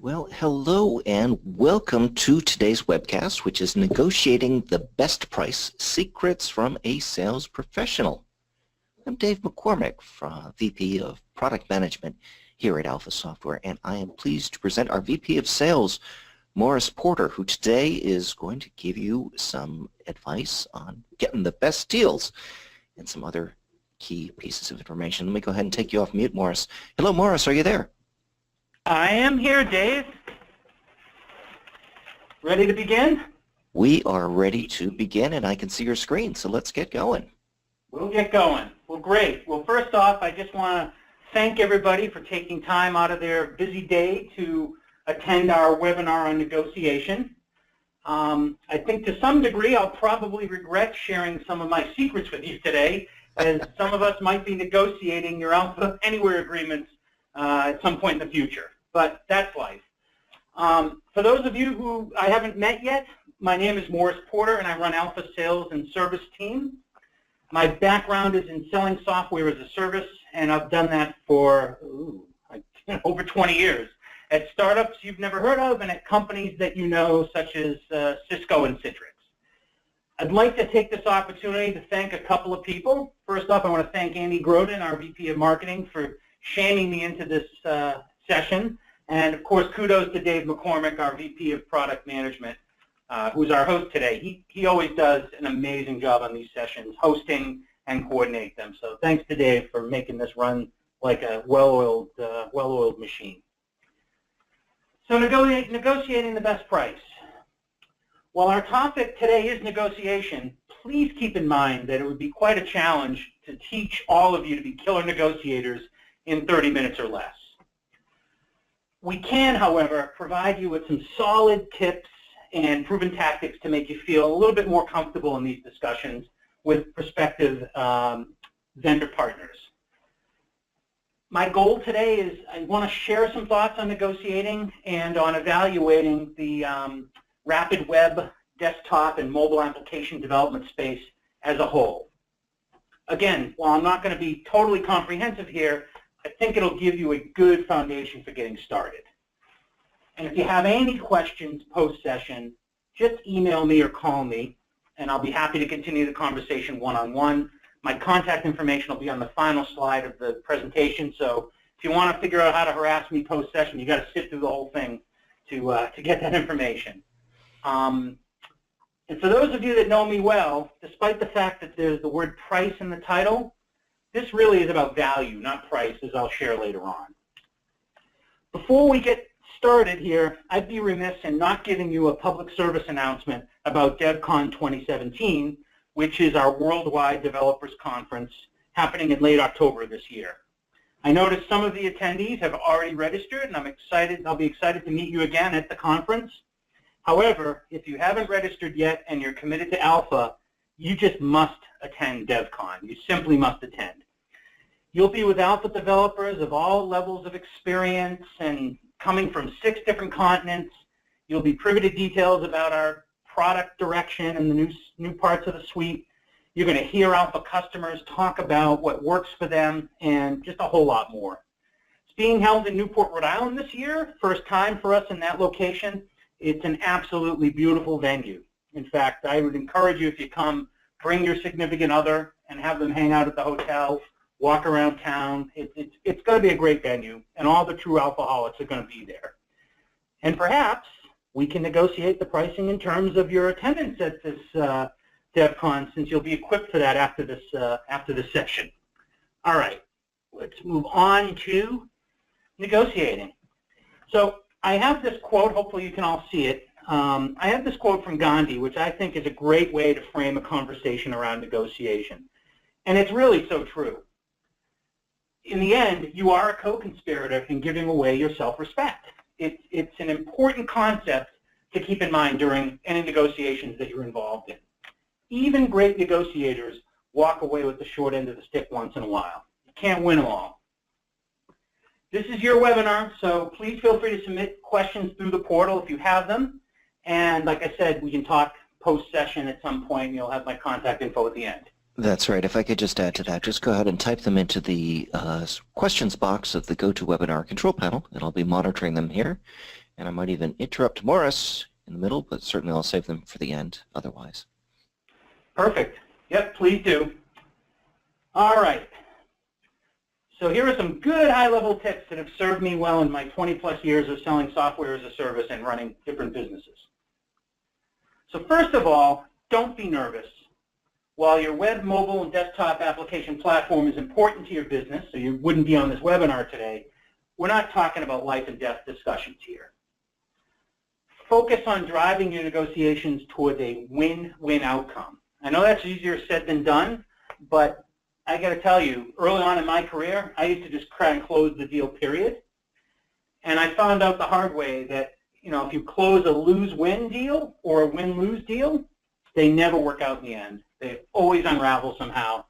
Well, hello and welcome to today's webcast, which is Negotiating the Best Price, Secrets from a Sales Professional. I'm Dave McCormick, VP of Product Management here at Alpha Software, and I am pleased to present our VP of Sales, Morris Porter, who today is going to give you some advice on getting the best deals and some other key pieces of information. Let me go ahead and take you off mute, Morris. Hello, Morris. Are you there? I am here, Dave. Ready to begin? We are ready to begin, and I can see your screen, so let's get going. We'll get going. Well, great. Well, first off, I just want to thank everybody for taking time out of their busy day to attend our webinar on negotiation. I think to some degree I'll probably regret sharing some of my secrets with you today, as some of us might be negotiating your Alpha Anywhere agreements at some point in the future, but that's life. For those of you who I haven't met yet, my name is Morris Porter, and I run Alpha Sales and Service Team. My background is in selling software as a service, and I've done that for over 20 years at startups you've never heard of and at companies that you know, such as Cisco and Citrix. I'd like to take this opportunity to thank a couple of people. First off, I want to thank Andy Groden, our VP of Marketing, for shaming me into this session. And of course, kudos to Dave McCormick, our VP of Product Management, who's our host today. He always does an amazing job on these sessions, hosting and coordinate them. So thanks to Dave for making this run like a well-oiled machine. So negotiating the best price. While our topic today is negotiation, please keep in mind that it would be quite a challenge to teach all of you to be killer negotiators in 30 minutes or less. We can, however, provide you with some solid tips and proven tactics to make you feel a little bit more comfortable in these discussions with prospective vendor partners. My goal today is I want to share some thoughts on negotiating and on evaluating the rapid web, desktop, and mobile application development space as a whole. Again, while I'm not going to be totally comprehensive here, I think it'll give you a good foundation for getting started. And if you have any questions post-session, just email me or call me, and I'll be happy to continue the conversation one-on-one. My contact information will be on the final slide of the presentation, so if you want to figure out how to harass me post-session, you've got to sit through the whole thing to get that information. And for those of you that know me well, despite the fact that there's the word price in the title, this really is about value, not price, as I'll share later on. Before we get started here, I'd be remiss in not giving you a public service announcement about DevCon 2017, which is our worldwide developers conference happening in late October this year. I noticed some of the attendees have already registered, and I'll be excited to meet you again at the conference. However, if you haven't registered yet and you're committed to Alpha, you just must attend DevCon. You simply must attend. You'll be with Alpha developers of all levels of experience and coming from 6 different continents. You'll be privy to details about our product direction and the new parts of the suite. You're going to hear Alpha customers talk about what works for them and just a whole lot more. It's being held in Newport, Rhode Island this year, first time for us in that location. It's an absolutely beautiful venue. In fact, I would encourage you, if you come, bring your significant other and have them hang out at the hotel, walk around town. It's going to be a great venue, and all the true alcoholics are going to be there. And perhaps we can negotiate the pricing in terms of your attendance at this DevCon, since you'll be equipped for that after this session. All right, let's move on to negotiating. So I have this quote. Hopefully you can all see it. I have this quote from Gandhi, which I think is a great way to frame a conversation around negotiation. And it's really so true. In the end, you are a co-conspirator in giving away your self-respect. It's an important concept to keep in mind during any negotiations that you're involved in. Even great negotiators walk away with the short end of the stick once in a while. You can't win them all. This is your webinar, so please feel free to submit questions through the portal if you have them. And like I said, we can talk post-session at some point. You'll have my contact info at the end. That's right. If I could just add to that, just go ahead and type them into the questions box of the GoToWebinar control panel, and I'll be monitoring them here. And I might even interrupt Morris in the middle, but certainly I'll save them for the end otherwise. Perfect. Yep, please do. All right. So here are some good high-level tips that have served me well in my 20-plus years of selling software as a service and running different businesses. So first of all, don't be nervous. While your web, mobile, and desktop application platform is important to your business, so you wouldn't be on this webinar today, we're not talking about life and death discussions here. Focus on driving your negotiations towards a win-win outcome. I know that's easier said than done, but I got to tell you, early on in my career, I used to just try and close the deal, period. And I found out the hard way that, if you close a lose-win deal or a win-lose deal, they never work out in the end. They always unravel somehow.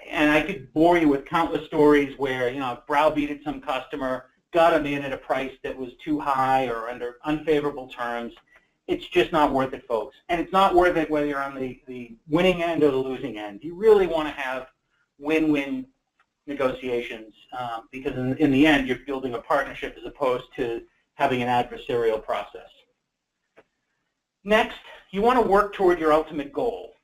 And I could bore you with countless stories where, I've browbeated some customer, got them in at a price that was too high or under unfavorable terms. It's just not worth it, folks. And it's not worth it whether you're on the winning end or the losing end. You really want to have win-win negotiations because in the end, you're building a partnership as opposed to having an adversarial process. Next, you want to work toward your ultimate goal.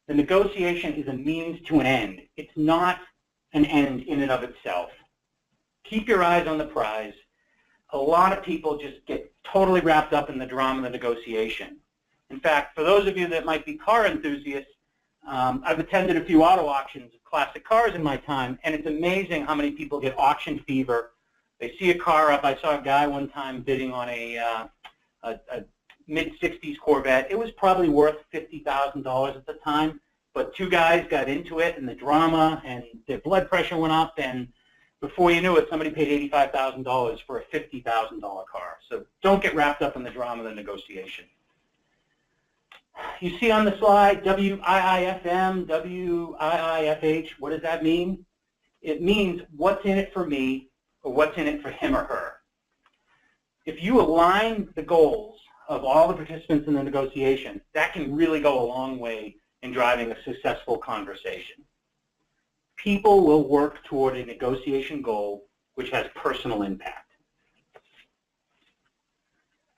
The negotiation is a means to an end. It's not an end in and of itself. Keep your eyes on the prize. A lot of people just get totally wrapped up in the drama of the negotiation. In fact, for those of you that might be car enthusiasts, I've attended a few auto auctions of classic cars in my time, and it's amazing how many people get auction fever. They see a car up. I saw a guy one time bidding on a mid-60s Corvette. It was probably worth $50,000 at the time, but two guys got into it, and the drama, and their blood pressure went up, and before you knew it, somebody paid $85,000 for a $50,000 car. So don't get wrapped up in the drama of the negotiation. You see on the slide, WIIFM, WIIFH, what does that mean? It means what's in it for me or what's in it for him or her. If you align the goals of all the participants in the negotiation, that can really go a long way in driving a successful conversation. People will work toward a negotiation goal which has personal impact.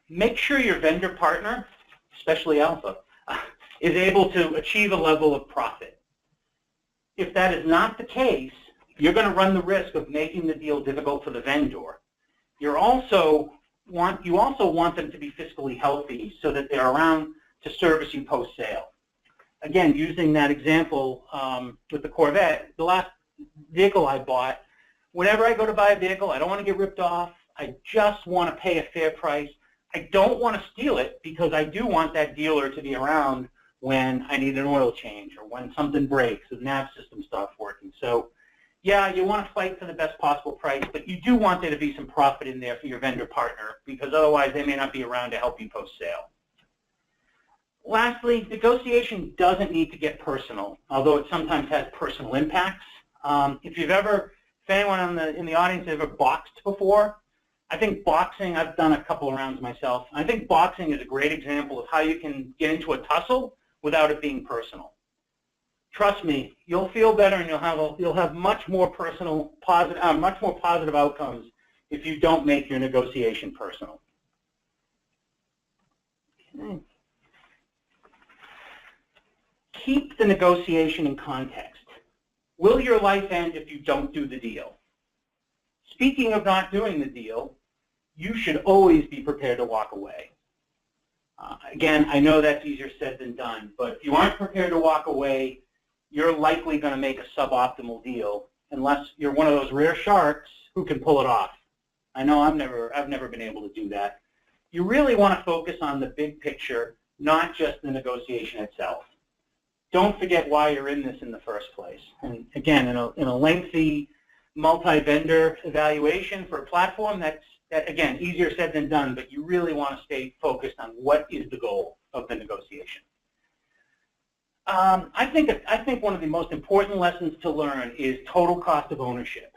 Make sure your vendor partner, especially Alpha, is able to achieve a level of profit. If that is not the case, you're going to run the risk of making the deal difficult for the vendor. You also want them to be fiscally healthy so that they're around to service you post-sale. Again, using that example with the Corvette, the last vehicle I bought, whenever I go to buy a vehicle, I don't want to get ripped off. I just want to pay a fair price. I don't want to steal it because I do want that dealer to be around when I need an oil change or when something breaks or the nav system stops working. So, yeah, you want to fight for the best possible price, but you do want there to be some profit in there for your vendor partner because otherwise they may not be around to help you post-sale. Lastly, negotiation doesn't need to get personal, although it sometimes has personal impacts. If anyone in the audience has ever boxed before, I think boxing, I've done a couple of rounds myself. I think boxing is a great example of how you can get into a tussle without it being personal. Trust me, you'll feel better and you'll have much more positive outcomes if you don't make your negotiation personal. Okay. Keep the negotiation in context. Will your life end if you don't do the deal? Speaking of not doing the deal, you should always be prepared to walk away. Again, I know that's easier said than done, but if you aren't prepared to walk away, you're likely going to make a suboptimal deal unless you're one of those rare sharks who can pull it off. I know I've never been able to do that. You really want to focus on the big picture, not just the negotiation itself. Don't forget why you're in this in the first place. And again, in a lengthy multi-vendor evaluation for a platform, that again, easier said than done, but you really want to stay focused on what is the goal of the negotiation. I think one of the most important lessons to learn is total cost of ownership.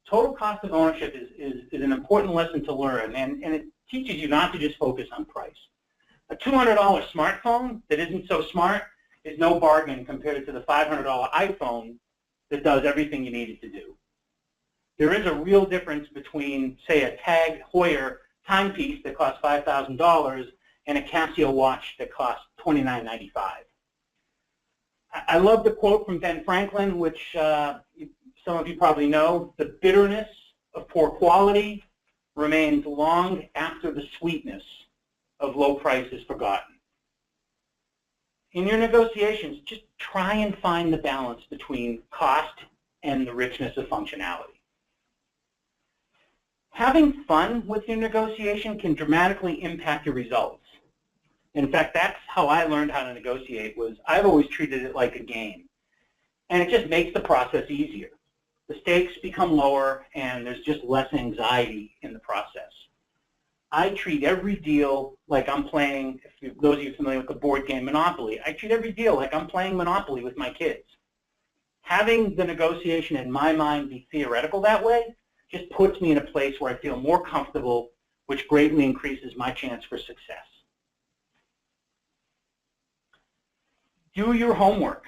Total cost of ownership is an important lesson to learn, and it teaches you not to just focus on price. A $200 smartphone that isn't so smart is no bargain compared to the $500 iPhone that does everything you need it to do. There is a real difference between, say, a TAG Heuer timepiece that costs $5,000 and a Casio watch that costs $29.95. I love the quote from Ben Franklin, which some of you probably know: the bitterness of poor quality remains long after the sweetness of low price is forgotten. In your negotiations, just try and find the balance between cost and the richness of functionality. Having fun with your negotiation can dramatically impact your results. In fact, that's how I learned how to negotiate. I've always treated it like a game. And it just makes the process easier. The stakes become lower and there's just less anxiety in the process. I treat every deal like I'm playing, if those of you familiar with the board game Monopoly, I treat every deal like I'm playing Monopoly with my kids. Having the negotiation in my mind be theoretical that way just puts me in a place where I feel more comfortable, which greatly increases my chance for success. Do your homework.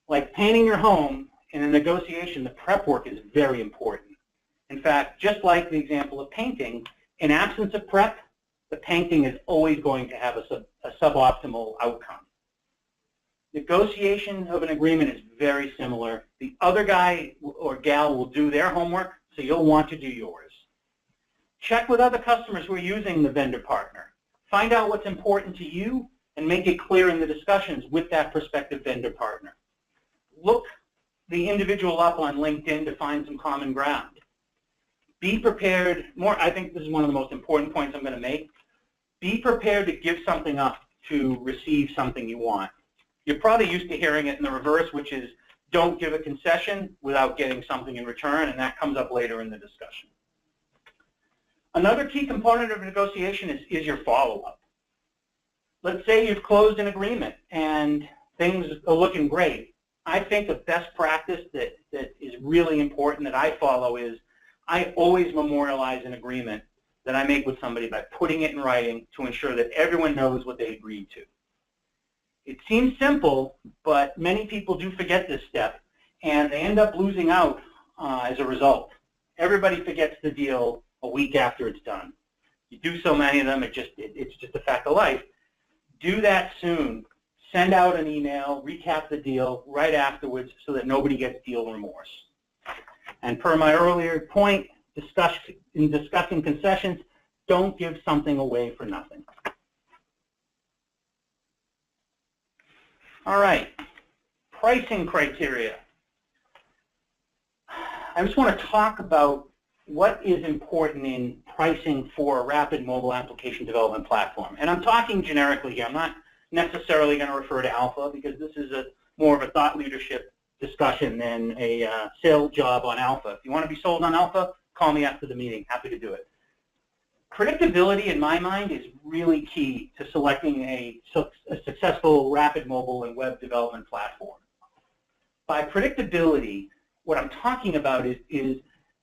Like painting your home, in a negotiation, the prep work is very important. In fact, just like the example of painting, in absence of prep, the painting is always going to have a suboptimal outcome. Negotiation of an agreement is very similar. The other guy or gal will do their homework, so you'll want to do yours. Check with other customers who are using the vendor partner. Find out what's important to you and make it clear in the discussions with that prospective vendor partner. Look the individual up on LinkedIn to find some common ground. Be prepared, I think this is one of the most important points I'm going to make. Be prepared to give something up to receive something you want. You're probably used to hearing it in the reverse, which is don't give a concession without getting something in return, and that comes up later in the discussion. Another key component of negotiation is your follow-up. Let's say you've closed an agreement and things are looking great. I think a best practice that is really important that I follow is I always memorialize an agreement that I make with somebody by putting it in writing to ensure that everyone knows what they agreed to. It seems simple, but many people do forget this step, and they end up losing out as a result. Everybody forgets the deal a week after it's done. You do so many of them, it's just a fact of life. Do that soon. Send out an email, recap the deal right afterwards so that nobody gets deal remorse. And per my earlier point, in discussing concessions, don't give something away for nothing. All right, pricing criteria. I just want to talk about what is important in pricing for a rapid mobile application development platform. And I'm talking generically here. I'm not necessarily going to refer to Alpha because this is more of a thought leadership discussion than a sales job on Alpha. If you want to be sold on Alpha, call me after the meeting. Happy to do it. Predictability, in my mind, is really key to selecting a successful rapid mobile and web development platform. By predictability, what I'm talking about is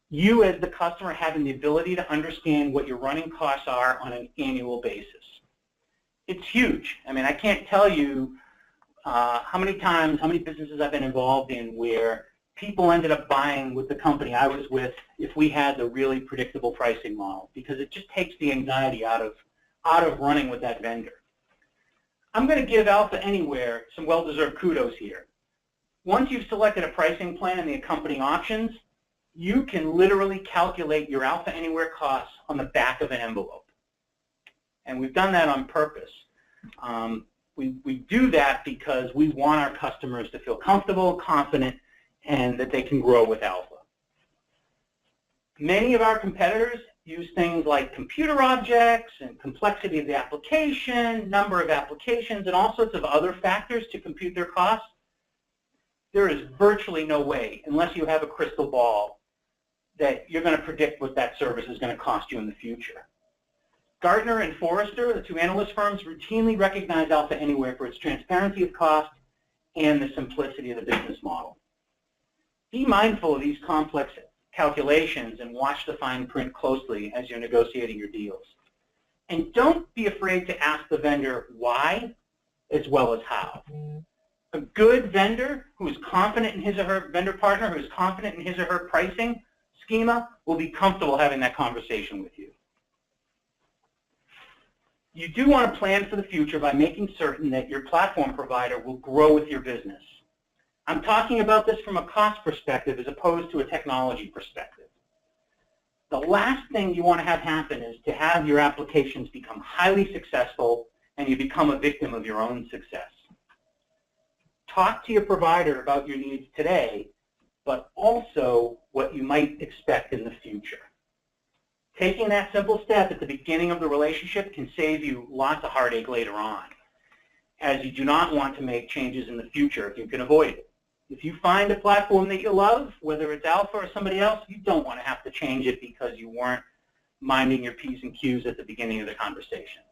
you as the customer having the ability to understand what your running costs are on an annual basis. It's huge. I mean, I can't tell you how many businesses I've been involved in where people ended up buying with the company I was with if we had the really predictable pricing model, because it just takes the anxiety out of running with that vendor. I'm going to give Alpha Anywhere some well-deserved kudos here. Once you've selected a pricing plan and the accompanying options, you can literally calculate your Alpha Anywhere costs on the back of an envelope. And we've done that on purpose. We do that because we want our customers to feel comfortable, confident, and that they can grow with Alpha. Many of our competitors use things like computer objects and complexity of the application, number of applications, and all sorts of other factors to compute their costs. There is virtually no way, unless you have a crystal ball, that you're going to predict what that service is going to cost you in the future. Gartner and Forrester, the two analyst firms, routinely recognize Alpha Anywhere for its transparency of cost and the simplicity of the business model. Be mindful of these complex calculations and watch the fine print closely as you're negotiating your deals. And don't be afraid to ask the vendor why as well as how. A good vendor who is confident in his or her vendor partner, who is confident in his or her pricing schema, will be comfortable having that conversation with you. You do want to plan for the future by making certain that your platform provider will grow with your business. I'm talking about this from a cost perspective as opposed to a technology perspective. The last thing you want to have happen is to have your applications become highly successful and you become a victim of your own success. Talk to your provider about your needs today, but also what you might expect in the future. Taking that simple step at the beginning of the relationship can save you lots of heartache later on, as you do not want to make changes in the future if you can avoid it. If you find a platform that you love, whether it's Alpha or somebody else, you don't want to have to change it because you weren't minding your P's and Q's at the beginning of the conversation.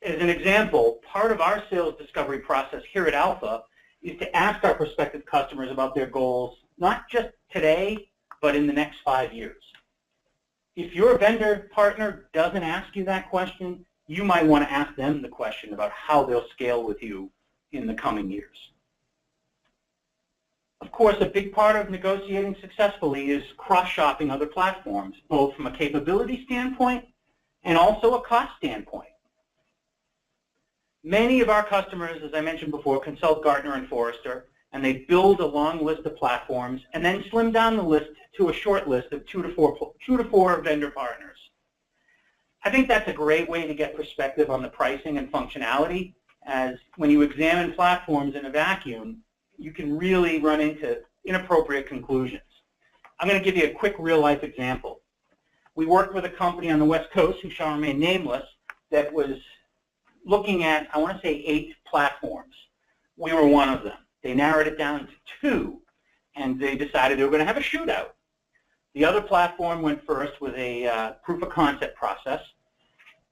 As an example, part of our sales discovery process here at Alpha is to ask our prospective customers about their goals, not just today, but in the next 5 years. If your vendor partner doesn't ask you that question, you might want to ask them the question about how they'll scale with you in the coming years. Of course, a big part of negotiating successfully is cross-shopping other platforms, both from a capability standpoint and also a cost standpoint. Many of our customers, as I mentioned before, consult Gartner and Forrester, and they build a long list of platforms and then slim down the list to a short list of two to four vendor partners. I think that's a great way to get perspective on the pricing and functionality, as when you examine platforms in a vacuum, you can really run into inappropriate conclusions. I'm going to give you a quick real-life example. We worked with a company on the West Coast, who shall remain nameless, that was looking at, I want to say, 8 platforms. We were one of them. They narrowed it down to 2, and they decided they were going to have a shootout. The other platform went first with a proof of concept process,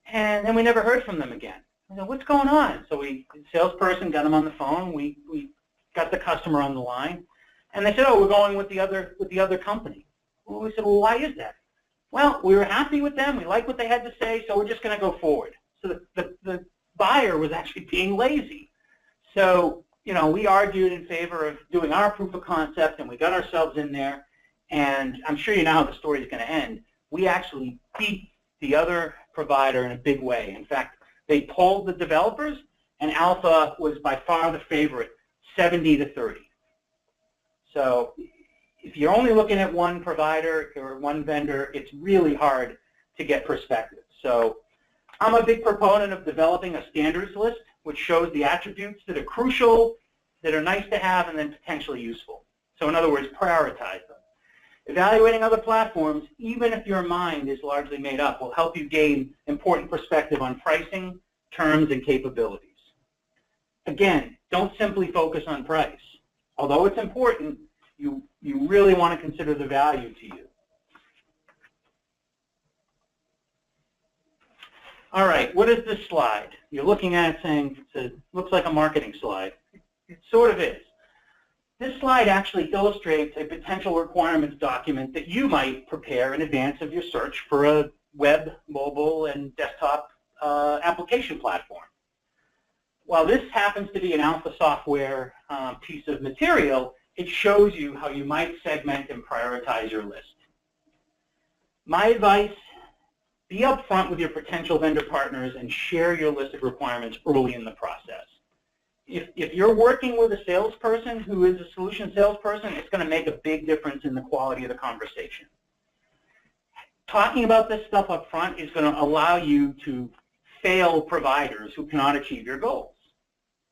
and then we never heard from them again. I said, what's going on? So the salesperson got them on the phone. We got the customer on the line, and they said, oh, we're going with the other company. Well, we said, well, why is that? Well, we were happy with them. We liked what they had to say, so we're just going to go forward. So the buyer was actually being lazy. So, you know, we argued in favor of doing our proof of concept, and we got ourselves in there, and I'm sure you know how the story is going to end. We actually beat the other provider in a big way. In fact, they polled the developers, and Alpha was by far the favorite, 70 to 30. So if you're only looking at one provider or one vendor, it's really hard to get perspective. So I'm a big proponent of developing a standards list, which shows the attributes that are crucial, that are nice to have, and then potentially useful. So in other words, prioritize them. Evaluating other platforms, even if your mind is largely made up, will help you gain important perspective on pricing, terms, and capabilities. Again, don't simply focus on price. Although it's important, you really want to consider the value to you. All right, what is this slide? You're looking at it saying, it looks like a marketing slide. It sort of is. This slide actually illustrates a potential requirements document that you might prepare in advance of your search for a web, mobile, and desktop application platform. While this happens to be an Alpha software piece of material, it shows you how you might segment and prioritize your list. My advice, be upfront with your potential vendor partners and share your list of requirements early in the process. If you're working with a salesperson who is a solution salesperson, it's going to make a big difference in the quality of the conversation. Talking about this stuff up front is going to allow you to fail providers who cannot achieve your goals.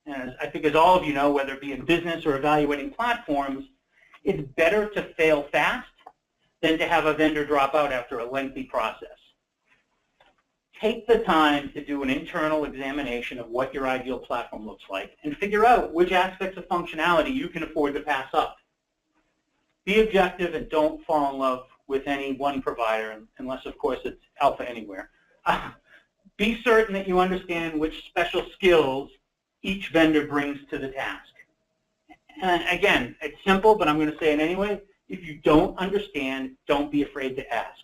And I think as all of you know, whether it be in business or evaluating platforms, it's better to fail fast than to have a vendor drop out after a lengthy process. Take the time to do an internal examination of what your ideal platform looks like and figure out which aspects of functionality you can afford to pass up. Be objective and don't fall in love with any one provider, unless, of course, it's Alpha Anywhere. Be certain that you understand which special skills each vendor brings to the task. And again, it's simple, but I'm going to say it anyway. If you don't understand, don't be afraid to ask.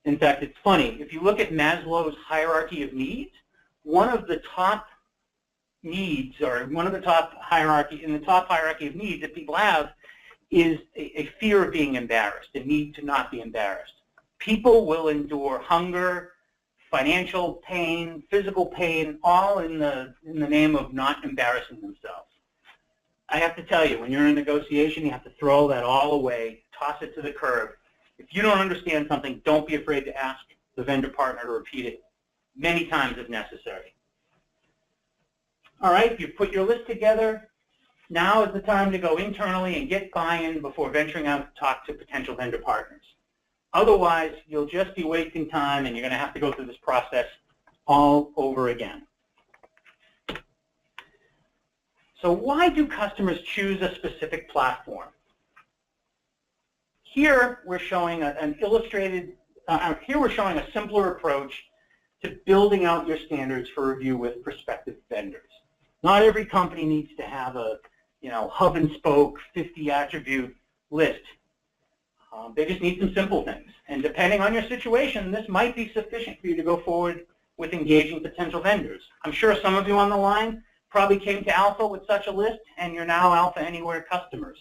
In fact, it's funny. If you look at Maslow's hierarchy of needs, one of the top needs, or one of the top hierarchy, in the top hierarchy of needs that people have is a fear of being embarrassed, a need to not be embarrassed. People will endure hunger, financial pain, physical pain, all in the name of not embarrassing themselves. I have to tell you, when you're in a negotiation, you have to throw that all away, toss it to the curb. If you don't understand something, don't be afraid to ask the vendor partner to repeat it many times if necessary. All right, you've put your list together. Now is the time to go internally and get buy-in before venturing out to talk to potential vendor partners. Otherwise, you'll just be wasting time and you're going to have to go through this process all over again. So why do customers choose a specific platform? Here we're showing an illustrated, here we're showing a simpler approach to building out your standards for review with prospective vendors. Not every company needs to have a, hub and spoke 50 attribute list. They just need some simple things. And depending on your situation, this might be sufficient for you to go forward with engaging potential vendors. I'm sure some of you on the line probably came to Alpha with such a list, and you're now Alpha Anywhere customers.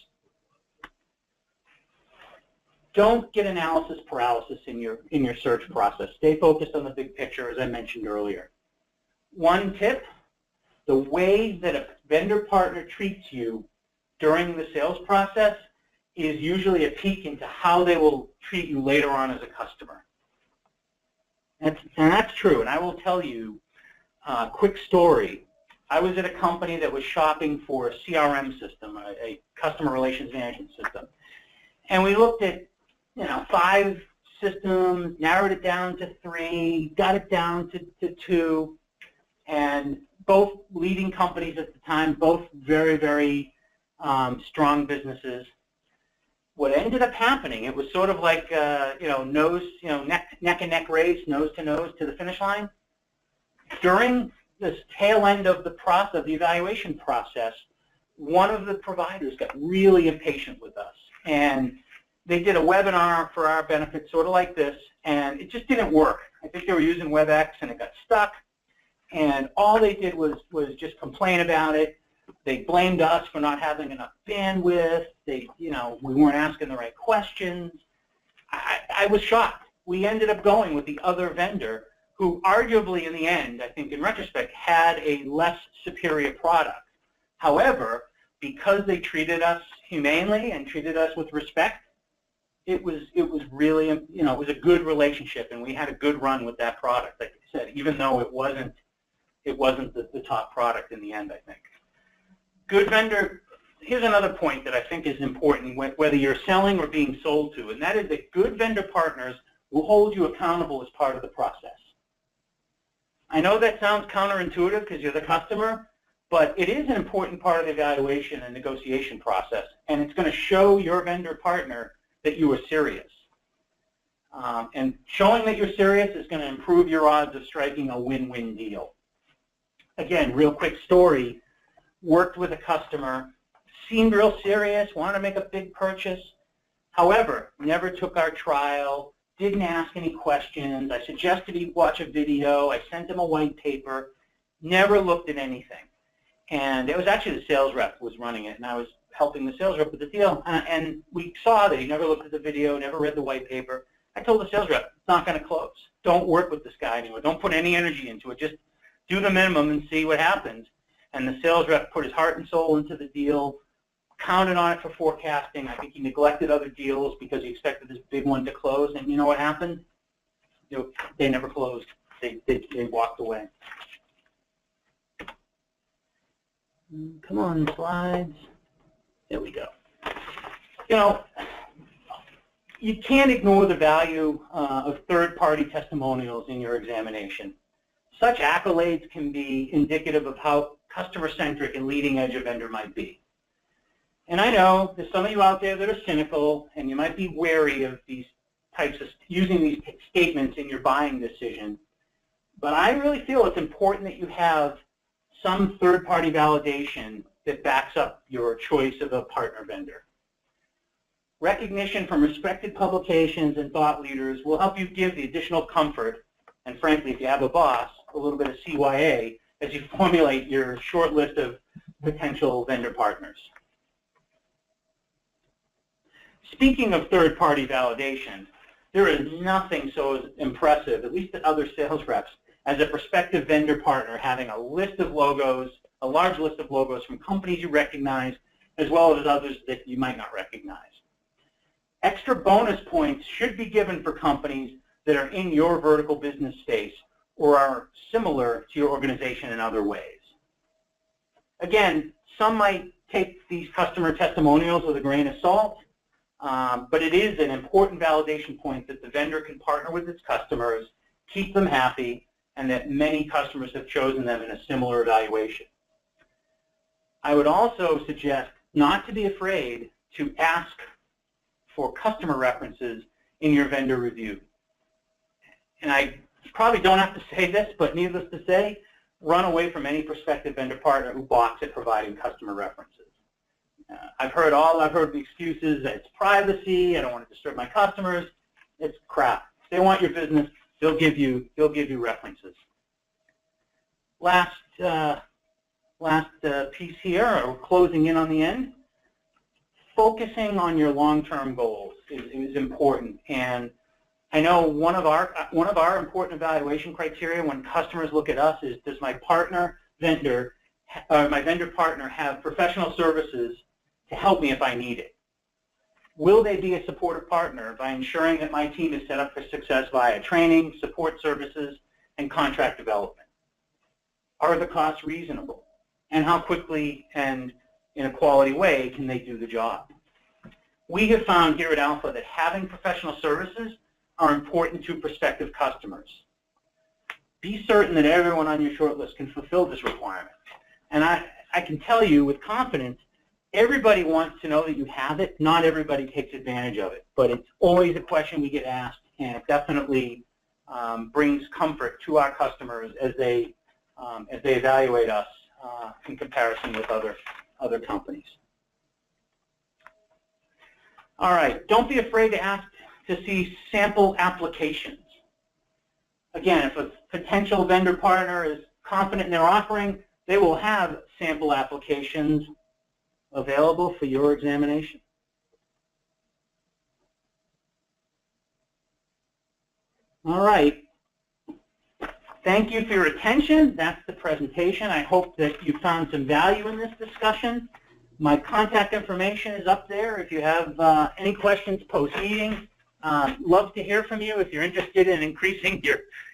Don't get analysis paralysis in your search process. Stay focused on the big picture, as I mentioned earlier. One tip, the way that a vendor partner treats you during the sales process is usually a peek into how they will treat you later on as a customer. And that's true, and I will tell you a quick story. I was at a company that was shopping for a CRM system, a customer relations management system. And we looked at 5 systems, narrowed it down to 3, got it down to 2, and both leading companies at the time, both very, very strong businesses. What ended up happening, it was sort of like neck and neck race, nose to the finish line. During this tail end of the process, of the evaluation process, one of the providers got really impatient with us, and they did a webinar for our benefit, sort of like this, and it just didn't work. I think they were using WebEx, and it got stuck, and all they did was just complain about it. They blamed us for not having enough bandwidth. We weren't asking the right questions. I was shocked. We ended up going with the other vendor, who arguably in the end, I think in retrospect, had a less superior product. However, because they treated us humanely and treated us with respect, it was really, it was a good relationship, and we had a good run with that product, like I said, even though it wasn't the top product in the end, I think. Good vendor, here's another point that I think is important, whether you're selling or being sold to, and that is that good vendor partners will hold you accountable as part of the process. I know that sounds counterintuitive because you're the customer, but it is an important part of the evaluation and negotiation process, and it's going to show your vendor partner that you are serious. And showing that you're serious is going to improve your odds of striking a win-win deal. Again, real quick story, worked with a customer, seemed real serious, wanted to make a big purchase, however, never took our trial, didn't ask any questions. I suggested he watch a video. I sent him a white paper, never looked at anything. And it was actually the sales rep who was running it, and I was helping the sales rep with the deal. And we saw that he never looked at the video, never read the white paper. I told the sales rep, it's not going to close. Don't work with this guy anymore. Don't put any energy into it. Just do the minimum and see what happens. And the sales rep put his heart and soul into the deal, counted on it for forecasting. I think he neglected other deals because he expected this big one to close. And you know what happened? They never closed. They walked away. Come on, slides. There we go. You can't ignore the value of third-party testimonials in your examination. Such accolades can be indicative of how customer-centric and leading-edge a vendor might be. And I know there's some of you out there that are cynical, and you might be wary of these types of using these statements in your buying decision. But I really feel it's important that you have some third-party validation that backs up your choice of a partner vendor. Recognition from respected publications and thought leaders will help you give the additional comfort, and frankly, if you have a boss, a little bit of CYA as you formulate your short list of potential vendor partners. Speaking of third-party validation, There is nothing so impressive, at least to other sales reps, as a prospective vendor partner having a list of logos, a large list of logos from companies you recognize, as well as others that you might not recognize. Extra bonus points should be given for companies that are in your vertical business space or are similar to your organization in other ways. Again, some might take these customer testimonials with a grain of salt, but it is an important validation point that the vendor can partner with its customers, keep them happy, and that many customers have chosen them in a similar evaluation. I would also suggest not to be afraid to ask for customer references in your vendor review. And I probably don't have to say this, but needless to say, run away from any prospective vendor partner who balks at providing customer references. I've heard the excuses that it's privacy, I don't want to disturb my customers. It's crap. If they want your business, they'll give you references. Last piece here, or closing in on the end. Focusing on your long-term goals is important, and I know one of our important evaluation criteria when customers look at us is, does my vendor partner have professional services to help me if I need it? Will they be a supportive partner by ensuring that my team is set up for success via training, support services, and contract development? Are the costs reasonable? And how quickly and in a quality way can they do the job? We have found here at Alpha that having professional services are important to prospective customers. Be certain that everyone on your shortlist can fulfill this requirement. And I can tell you with confidence, everybody wants to know that you have it. Not everybody takes advantage of it, but it's always a question we get asked, and it definitely brings comfort to our customers as they evaluate us in comparison with other companies. All right, don't be afraid to ask to see sample applications. Again, if a potential vendor partner is confident in their offering, they will have sample applications available for your examination. All right. Thank you for your attention. That's the presentation. I hope that you found some value in this discussion. My contact information is up there if you have any questions post-meeting. Love to hear from you. If you're interested in increasing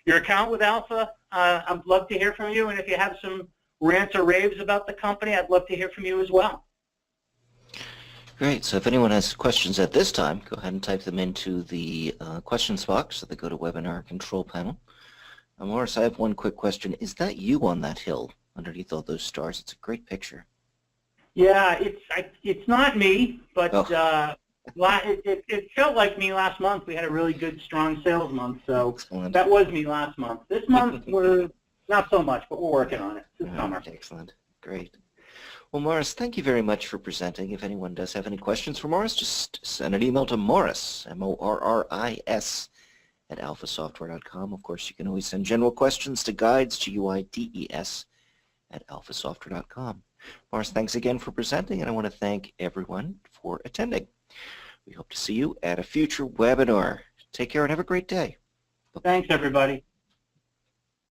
your account with Alpha, I'd love to hear from you. And if you have some rants or raves about the company, I'd love to hear from you as well. Great. So if anyone has questions at this time, go ahead and type them into the questions box that they go to Webinar Control Panel. Morris, I have one quick question. Is that you on that hill underneath all those stars? It's a great picture. Yeah, it's not me, but oh. it felt like me last month. We had a really good, strong sales month, so Excellent. That was me last month. This month, we're not so much, but we're working on it this summer. Excellent. Great. Well, Morris, thank you very much for presenting. If anyone does have any questions for Morris, just send an email to Morris, M-O-R-R-I-S, at alphasoftware.com. Of course, you can always send general questions to guides, G-U-I-D-E-S, at alphasoftware.com. Morris, thanks again for presenting, and I want to thank everyone for attending. We hope to see you at a future webinar. Take care and have a great day. Thanks, everybody.